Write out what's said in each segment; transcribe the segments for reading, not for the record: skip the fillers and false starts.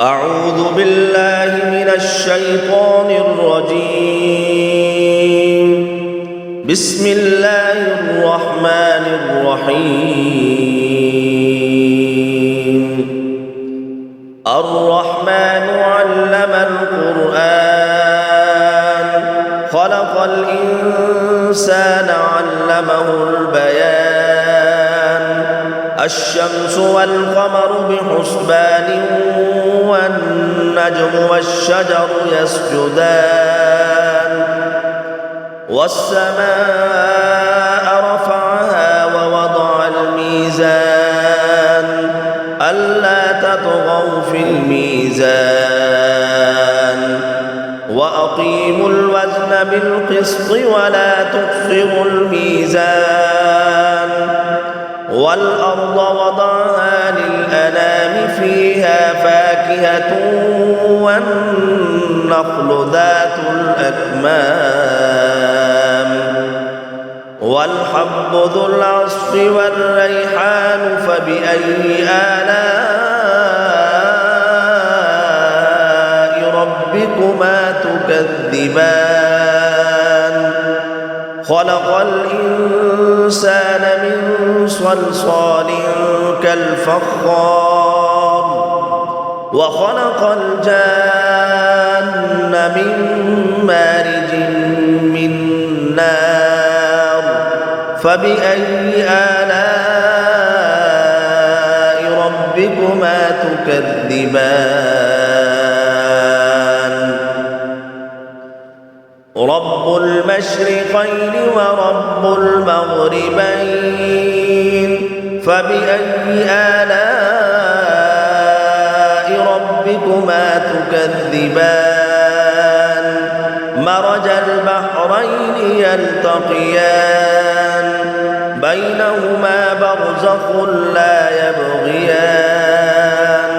أعوذ بالله من الشيطان الرجيم. بسم الله الرحمن الرحيم. الرحمن علم القرآن خلق الإنسان علمه البيان. الشمس والقمر بحسبان والنجم والشجر يسجدان. والسماء رفعها ووضع الميزان ألا تطغوا في الميزان وأقيموا الوزن بالقسط ولا تخسروا الميزان. والأرض وضعها للأنام فيها فاكهة والنخل ذات الأكمام والحب ذو العصف والريحان فبأي آلاء ربكما تكذبان. خلق الإنسان من صلصال كالفخار وخلق الجان من مارج من نار فبأي آلاء ربكما تكذبان. رب المشرقين ورب المغربين فبأي آلاء ربكما تكذبان. مرج البحرين يلتقيان بينهما برزخ لا يبغيان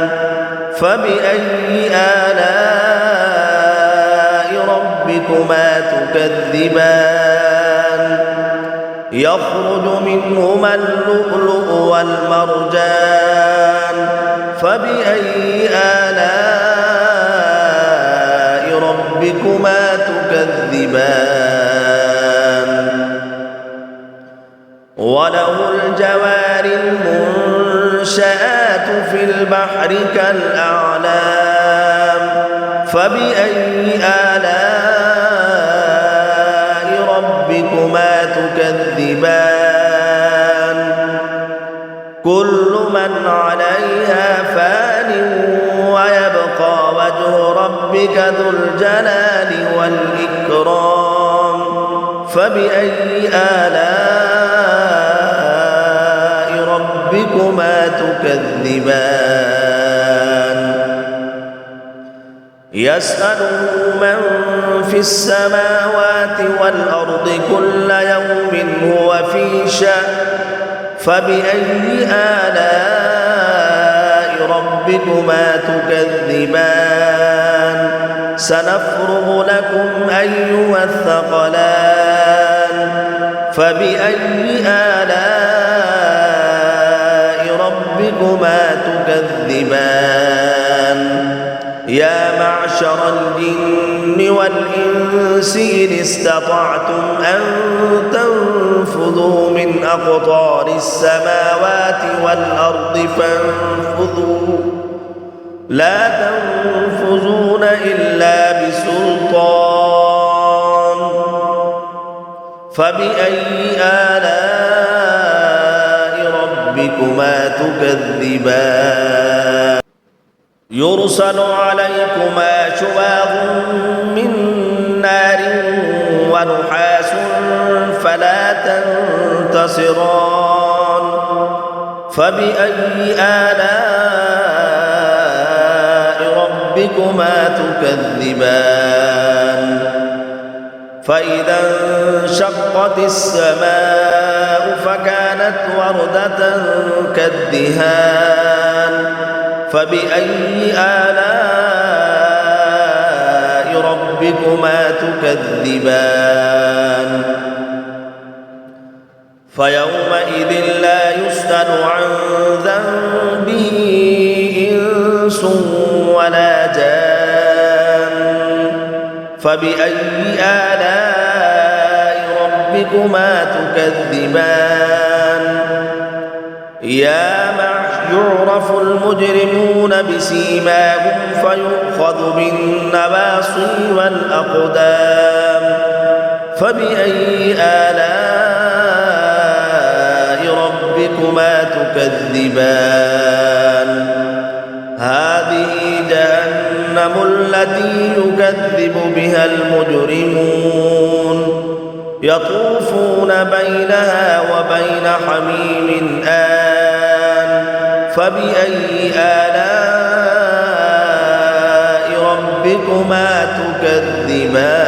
فبأي آلاء ربكما تكذبان. يخرج منهما اللؤلؤ والمرجان فبأي آلاء ربكما تكذبان. وله الجوار المنشآت في البحر كالأعلام فبأي آلاء ربكما تكذبان. كل من عليها فان ويبقى وجه ربك ذو الجلال والإكرام فبأي آلاء ربكما تكذبان. يسأله من في السماوات والأرض كل يوم هو في شأن فبأي آلاء ربكما تكذبان. سنفرغ لكم أيها الثقلان فبأي آلاء ربكما تكذبان. يا معشر الجن والإنس إن استطعتم أن تنفذوا من أقطار السماوات والأرض فانفذوا لا تنفذون إلا بسلطان فبأي آلاء ربكما تكذبان. يرسل عليكما شواظ من نار ونحاس فلا تنتصران فبأي آلاء ربكما تكذبان. فإذا انشقت السماء فكانت وردة كالدهان فبأي آلاء ربكما تكذبان. فيومئذ لا يسأل عن ذنبه إنس ولا فبأي آلاء ربكما تكذبان يعرف المجرمون بسيماهم فيؤخذ بالنواصي والأقدام فبأي آلاء ربكما تكذبان هذه جهنم التي يكذب بها المجرمون يطوفون بينها وبين حميم آن فبأي آلاء ربكما تكذبان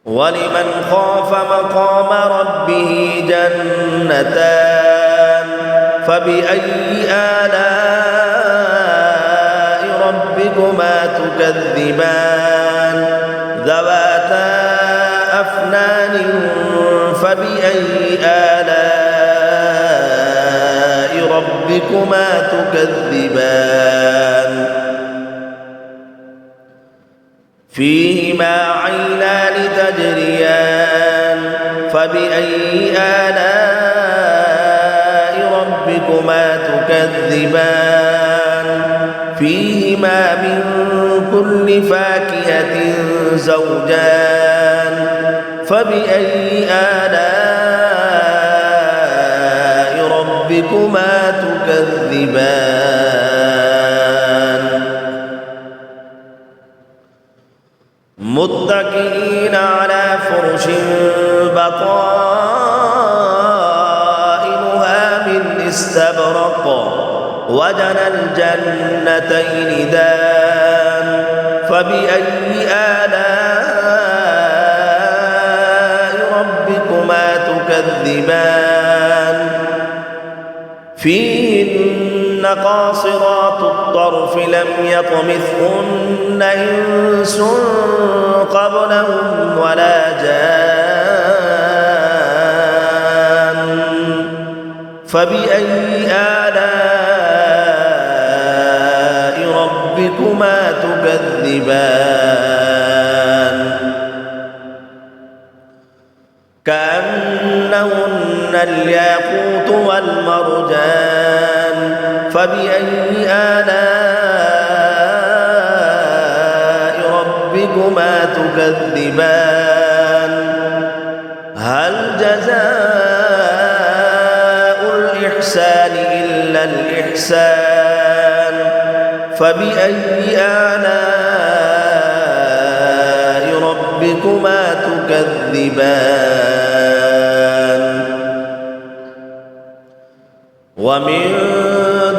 ولمن خاف مقام ربه جنتان فبأي آلاء ربكما تكذبان ذواتا أفنان فبأي آلاء ربكما تكذبان فيهما عينان تجريان فبأي آلاء ربكما تكذبان فيهما من كل فاكهة زوجان فبأي آلاء ربكما تكذبان متكئين على فرش بطائنها من استبرق وجنى الجنتين دان فبأي آلاء ربكما تكذبان فيهن قاصرات الطرف لم يطمثهن إنس قبلهم ولا جان فبأي آلاء ربكما تكذبان كأنهن الياقوت والمرجان فبأي آلاء ربكما تكذبان هل جزاء الإحسان إلا الإحسان فبأي آلاء ربكما تكذبان ومن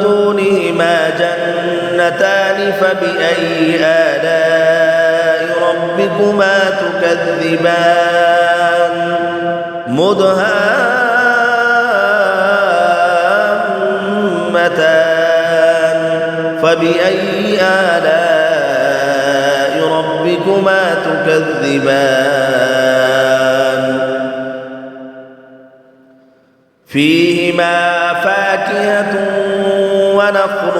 دونهما جنتان فبأي آلاء ربكما تكذبان مدهامتان فبأي آلاء ربكما تكذبان فيهما فاكهة ونخل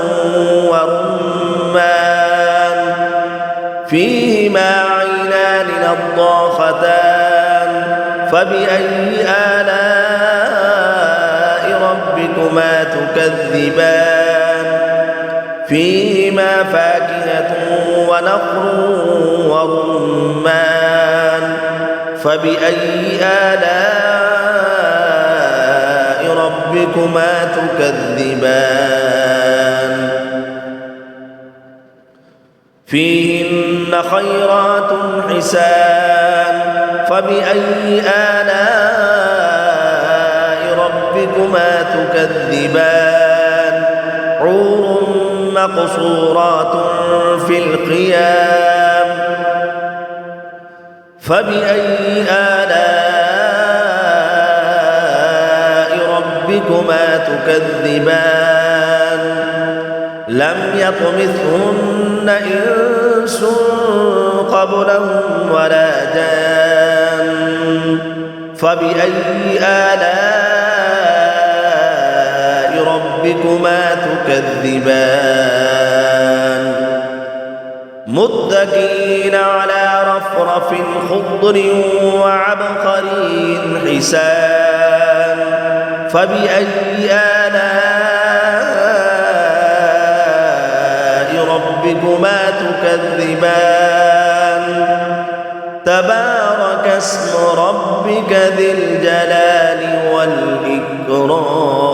ورمان فيهما عينان نضاختان فبأي آلاء ربكما تكذبان فيهما فاكهة ونخل ورمان فبأي آلاء ربكما تكذبان فيهن خيرات حسان فبأي آلاء ربكما تكذبان حور مقصورات في الخيام فبأي آلاء ربكما تكذبان لم يطمثهن إنس قبلهم ولا جان فبأي آلاء ربكما ربكما تكذبان متكئين على رفرف خضر وعبقري حسان فبأي آلاء ربكما تكذبان تبارك اسم ربك ذي الجلال والإكرام